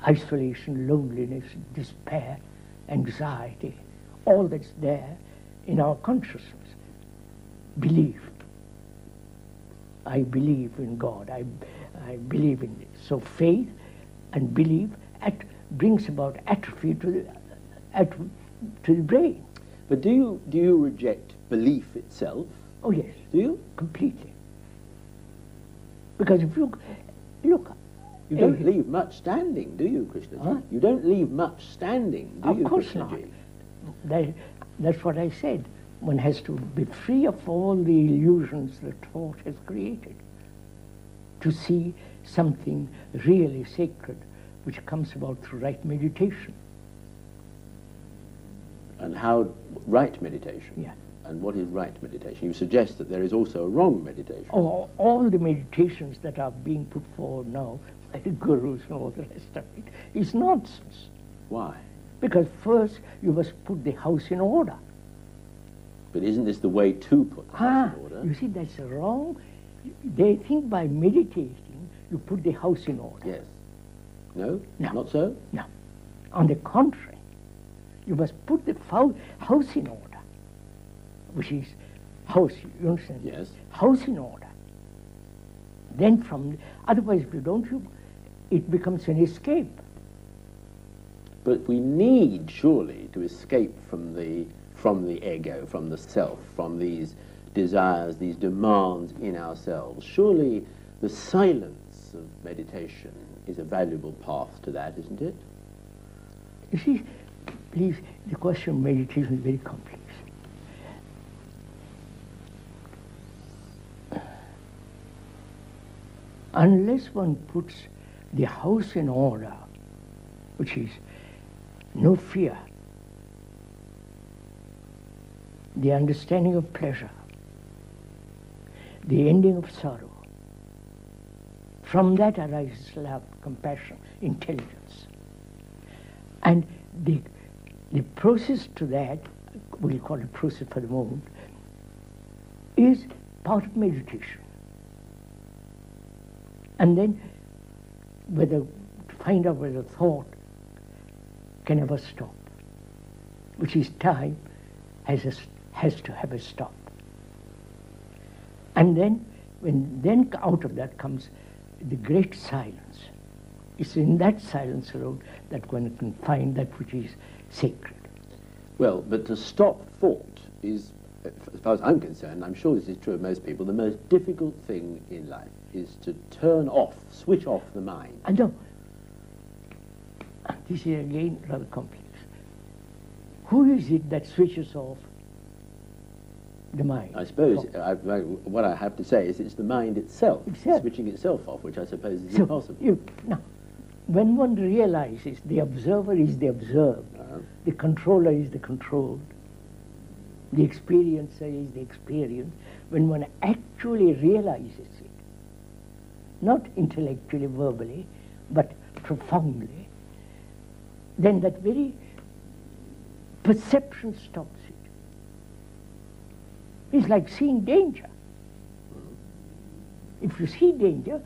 isolation, loneliness, despair, anxiety, all that's there in our consciousness. Belief. I believe in God. I believe in this. So faith and belief brings about atrophy to the brain. But do you reject belief itself? Oh yes. Do you? Completely. Because if you look, you don't leave much standing, do you, Krishnaji? Huh? You don't leave much standing, do you, Of course Krishnaji? not. That's what I said. One has to be free of all the illusions that thought has created to see something really sacred, which comes about through right meditation. And how right meditation? Yeah. And what is right meditation? You suggest that there is also a wrong meditation. Oh, all the meditations that are being put forward now by the gurus and all the rest of it is nonsense. Why? Because first you must put the house in order. But isn't this the way to put the house in order? You see, that's wrong. They think by meditating you put the house in order. Yes. No? No. Not so? No. On the contrary, you must put the house in order, which is house, you understand? Yes. House in order. Then otherwise if you don't, it becomes an escape. But we need, surely, to escape from the ego, from the self, from these desires, these demands in ourselves. Surely the silence of meditation is a valuable path to that, isn't it? You see, please, the question of meditation is very complex. Unless one puts the house in order, which is no fear, the understanding of pleasure, the ending of sorrow, from that arises love, compassion, intelligence. And the process to that, we'll call it process for the moment, is part of meditation. And then to find out whether thought can ever stop, which is time has to have a stop. And then out of that comes the great silence. It's in that silence alone that one can find that which is sacred. Well, but to stop thought is, as far as I'm concerned, I'm sure this is true of most people, the most difficult thing in life is to switch off the mind. And no, this is again rather complex. Who is it that switches off the mind? I suppose what I have to say is it's the mind itself, switching itself off, which I suppose is impossible. Now, when one realizes the observer is the observed, the controller is the controlled, the experiencer is the experienced, when one actually realizes it, not intellectually, verbally, but profoundly, then that very perception stops it. It's like seeing danger. If you see danger,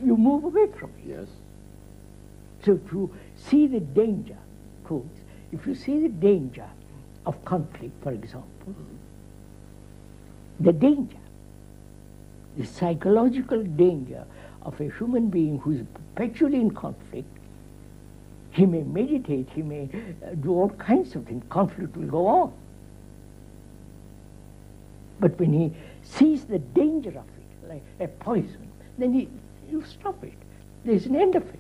you move away from it. Yes. So if you see the danger, if you see the danger of conflict, for example, the danger, the psychological danger of a human being who is perpetually in conflict, he may meditate, he may do all kinds of things, conflict will go on. But when he sees the danger of it, like a poison, then you stop it. There's an end of it.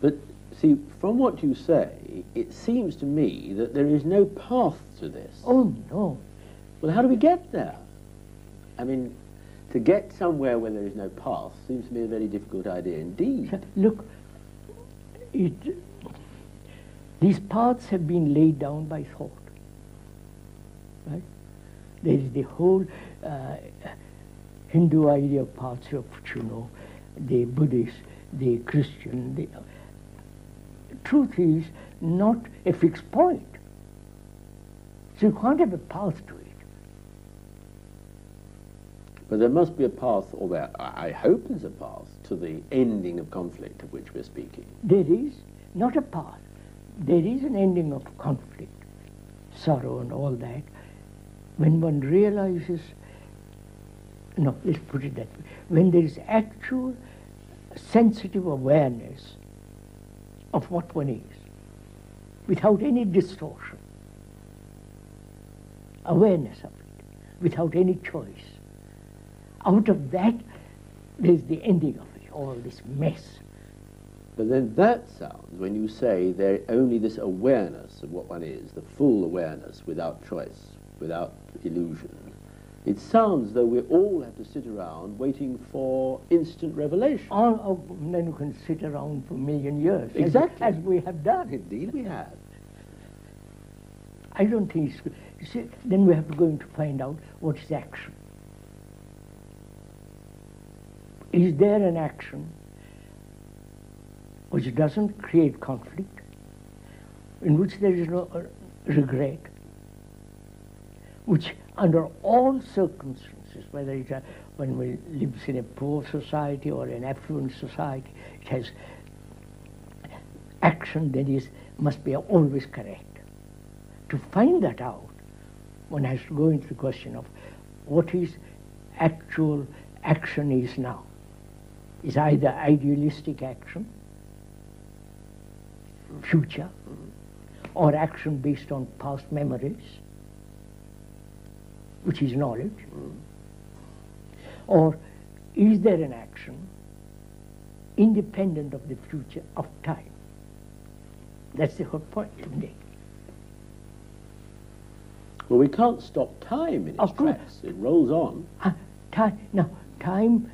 But see, from what you say, it seems to me that there is no path to this. Oh, no. Well, how do we get there? I mean, to get somewhere where there is no path seems to me a very difficult idea indeed. Look, these paths have been laid down by thought. Right? There is the whole Hindu idea of paths of, the Buddhist, the Christian. The truth is not a fixed point. So you can't have a path to it. But there must be a path, or there, I hope there's a path, to the ending of conflict of which we're speaking. There is not a path. There is an ending of conflict, sorrow and all that, when one realizes, no, let's put it that way, when there is actual sensitive awareness of what one is, without any distortion, awareness of it, without any choice. Out of that, there's the ending of it, all this mess. But then that sounds, when you say there only this awareness of what one is, the full awareness without choice, without illusion, it sounds though we all have to sit around waiting for instant revelation. Then you can sit around for a million years, exactly, as we have done. Indeed we have. I don't think it's good. You see, then we have to go in to find out what is action. Is there an action which doesn't create conflict, in which there is no regret, which under all circumstances, whether it's when one lives in a poor society or an affluent society, it has action that must be always correct. To find that out, one has to go into the question of what is actual action is now. Is either idealistic action, future, or action based on past memories, which is knowledge, or is there an action independent of the future of time? That's the whole point today. Well, we can't stop time in its tracks. It rolls on. Time,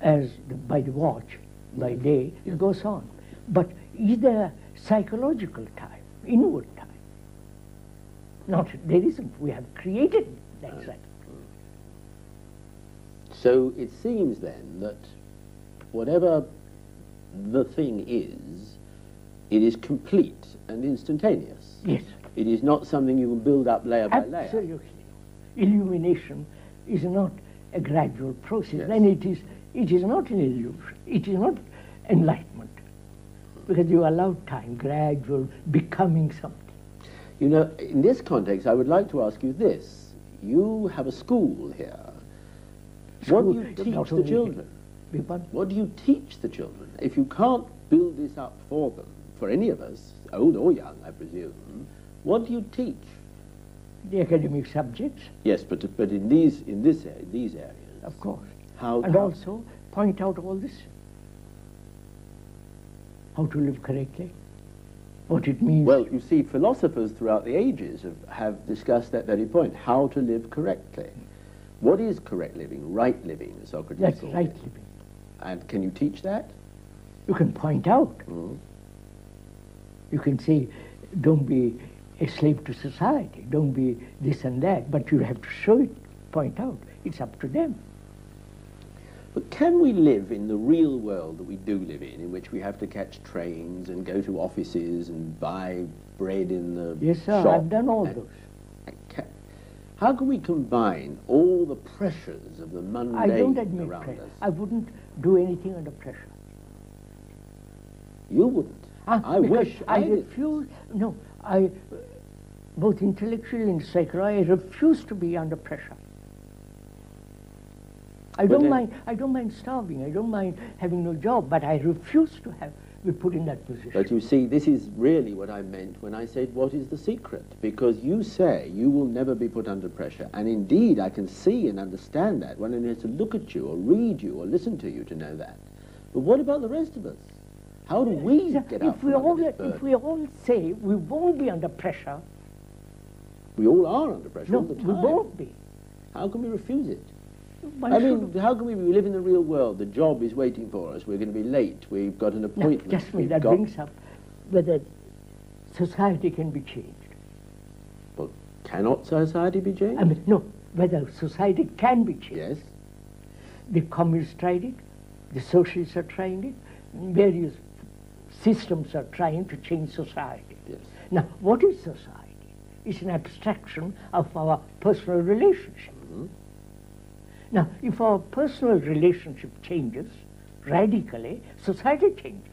as by the watch, by day, it goes on. But is there psychological time, inward time? Not, there isn't. We have created that cycle. So it seems then that whatever the thing is, it is complete and instantaneous. Yes. It is not something you can build up layer by layer. Absolutely. Illumination is not a gradual process. Yes. Then it is not an illusion. It is not enlightenment. Because you allow time, gradual becoming something. You know, in this context, I would like to ask you this. You have a school here. What do you teach the children? What do you teach the children? If you can't build this up for them, for any of us, old or young, I presume, what do you teach? The academic subjects. Yes, but in these areas. Of course. How? Also point out all this. How to live correctly. What it means. Well, you see, philosophers throughout the ages have discussed that very point, how to live correctly. What is correct living, right living, as Socrates That's called right it? living. And can you teach that? You can point out. You can say, don't be a slave to society, don't be this and that, but you have to show it, point out. It's up to them. But can we live in the real world that we do live in which we have to catch trains and go to offices and buy bread in the Yes, sir, shop? I've done all those. How can we combine all the pressures of the mundane I don't admit around pressure. us? I wouldn't do anything under pressure. You wouldn't? I wish I did. refuse. No, both intellectually and psychologically, I refuse to be under pressure. I don't mind starving. I don't mind having no job, but I refuse to be put in that position. But you see, this is really what I meant when I said, what is the secret? Because you say you will never be put under pressure. And indeed, I can see and understand that. One only has to look at you or read you or listen to you to know that. But what about the rest of us? How do we get out from under this burden? If we all say we won't be under pressure... We all are under pressure all the time. we won't be. How can we refuse it? How can we live in the real world? The job is waiting for us. We're going to be late. We've got an appointment. Now, just me, that brings up whether society can be changed. Well, cannot society be changed? I mean, no, whether society can be changed. Yes. The communists tried it. The socialists are trying it. Various systems are trying to change society. Yes. Now, what is society? It's an abstraction of our personal relationship. Now, if our personal relationship changes radically, society changes.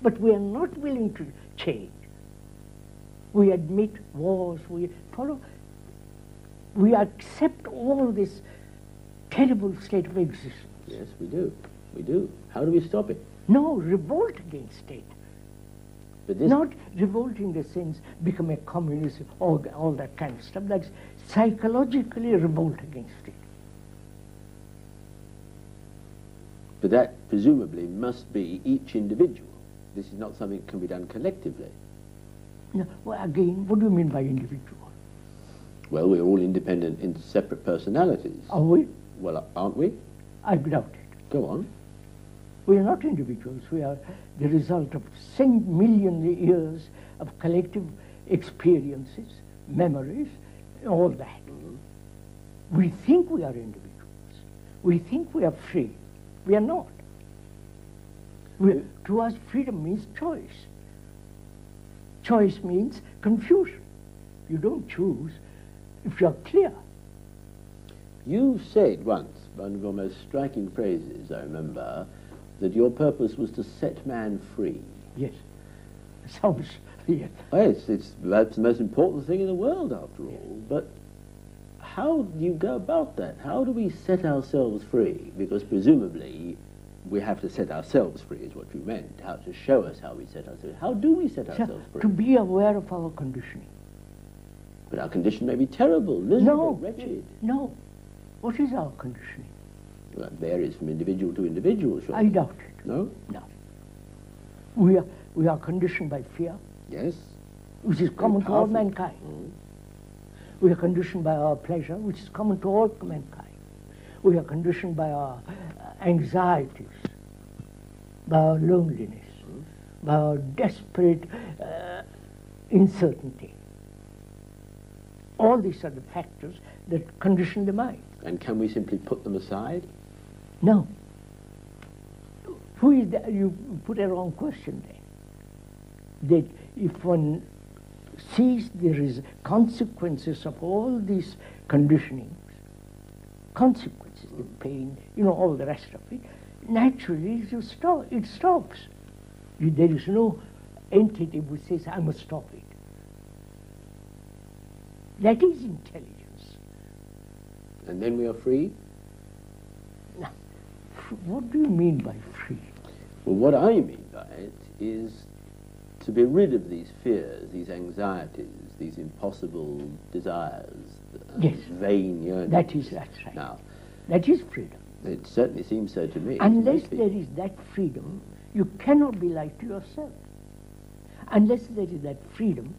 But we are not willing to change. We admit wars, we accept all this terrible state of existence. Yes, we do. We do. How do we stop it? No, revolt against it. But this Not revolt in the sense become a communist, all that kind of stuff. That's psychologically revolt against it. But that presumably must be each individual. This is not something that can be done collectively. No, well, again, what do you mean by individual? Well, we're all independent in separate personalities. Are we? Well, aren't we? I doubt it. Go on. We are not individuals. We are the result of million years of collective experiences, memories, all that. We think we are individuals. We think we are free. We are not. To us, freedom means choice. Choice means confusion. You don't choose if you're clear. You said once, one of your most striking phrases, I remember, that your purpose was to set man free. Yes. Sounds, yes. Yes, that's the most important thing in the world, after all. But how do you go about that? How do we set ourselves free? Because presumably we have to set ourselves free, is what you meant. How to show us how we set ourselves. How do we set ourselves free? To be aware of our conditioning. But our condition may be terrible, miserable, wretched. No. What is our conditioning? Well, that varies from individual to individual, surely. I doubt it. No? No. We are conditioned by fear, Yes. which is common to all powerful. mankind. We are conditioned by our pleasure, which is common to all mankind. We are conditioned by our anxieties, by our loneliness, by our desperate uncertainty. All these are the factors that condition the mind. And can we simply put them aside? No. Who is that? You put a wrong question there. That if one sees the consequences of all these conditionings, consequences, the pain, all the rest of it, naturally it stops. There is no entity which says, I must stop it. That is intelligence. And then we are free? Now, what do you mean by free? Well, what I mean by it is to be rid of these fears, these anxieties, these impossible desires, Yes. vain yearnings. That's right. Now, that is freedom. it certainly seems so to me. Unless there is that freedom, you cannot be like to yourself. Unless there is that freedom,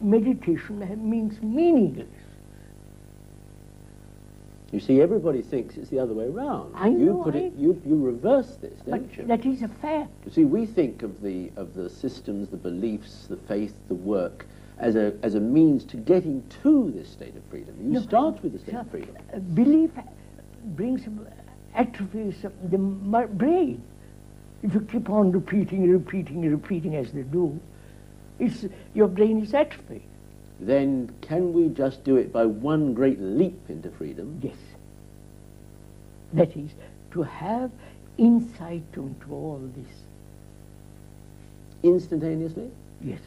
meditation means meaningless. You see, everybody thinks it's the other way around. I know, You reverse this, don't But you? that is a fact. You see, we think of the systems, the beliefs, the faith, the work as a means to getting to this state of freedom. You start with the state of freedom. Belief brings atrophies the brain. If you keep on repeating as they do, your brain is atrophied. Then can we just do it by one great leap into freedom? Yes. That is, to have insight into all this. Instantaneously? Yes.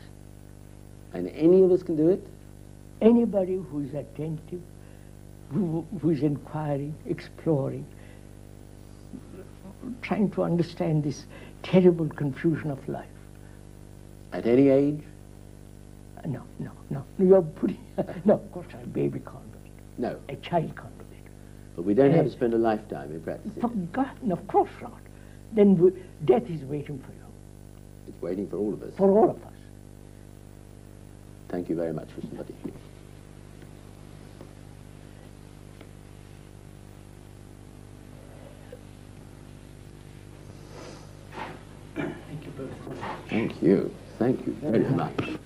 And any of us can do it? Anybody who is attentive, who is inquiring, exploring, trying to understand this terrible confusion of life. At any age? No. You're putting... No, of course not. A baby can't do it. No. A child can't do it. But we don't have to spend a lifetime in practicing. Forgotten, of course not. Then death is waiting for you. It's waiting for all of us. For all of us. Thank you very much, Krishnamurti. Thank you both. Thank you. Thank you very much.